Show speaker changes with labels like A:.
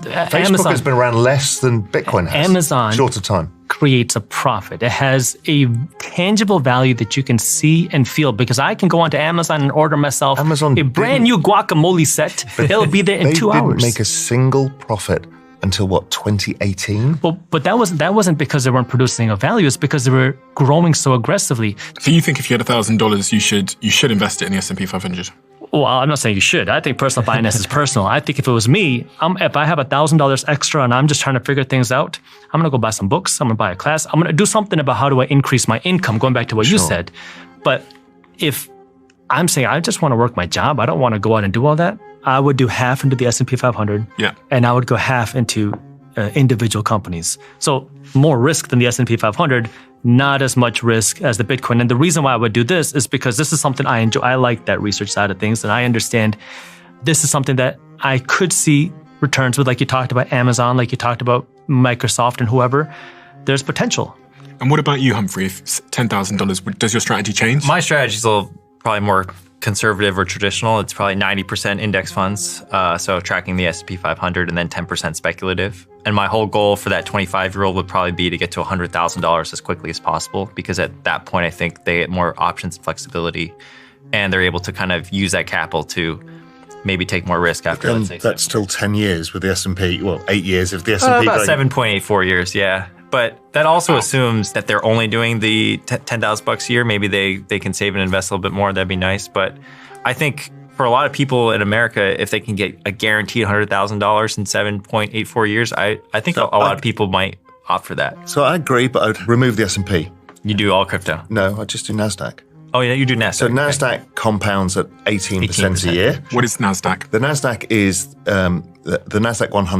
A: Facebook has been around less than Bitcoin has.
B: Amazon
A: shorter time.
B: Creates a profit. It has a tangible value that you can see and feel, because I can go onto Amazon and order myself a brand new guacamole set. It'll be there in 2 hours.
A: They didn't make a single profit until what, 2018?
B: Well, but that wasn't because they weren't producing a value. It's because they were growing so aggressively.
C: So you think if you had $1,000, you should invest it in the S&P 500?
B: Well, I'm not saying you should. I think personal finance is personal. I think if it was me, if I have $1,000 extra and I'm just trying to figure things out, I'm going to go buy some books. I'm going to buy a class. I'm going to do something about how do I increase my income, going back to what you said. But if I'm saying I just want to work my job, I don't want to go out and do all that, I would do half into the S&P 500.
C: Yeah.
B: And I would go half into individual companies. So more risk than the S&P 500, not as much risk as the Bitcoin. And the reason why I would do this is because this is something I enjoy. I like that research side of things, and I understand this is something that I could see returns with, like you talked about Amazon, like you talked about Microsoft and whoever. There's potential.
C: And what about you, Humphrey? If $10,000, does your strategy change?
D: My strategy is probably more conservative or traditional. It's probably 90% index funds, so tracking the S&P 500, and then 10% speculative. And my whole goal for that 25-year-old would probably be to get to $100,000 as quickly as possible, because at that point, I think they get more options and flexibility, and they're able to kind of use that capital to maybe take more risk after, let's say,
A: that's still 10 years with the S&P, well, 8 years if the S&P...
D: about 7.84 years, yeah. But that also assumes that they're only doing the $10,000 a year. Maybe they can save and invest a little bit more. That'd be nice. But I think for a lot of people in America, if they can get a guaranteed $100,000 in 7.84 years, I think a lot of people might opt for that.
A: So I agree, but I'd remove the S&P.
D: You do all crypto?
A: No, I just do NASDAQ.
D: Oh, yeah, you do NASDAQ.
A: So NASDAQ compounds at 18% a year.
C: What is NASDAQ?
A: The NASDAQ is the NASDAQ 100.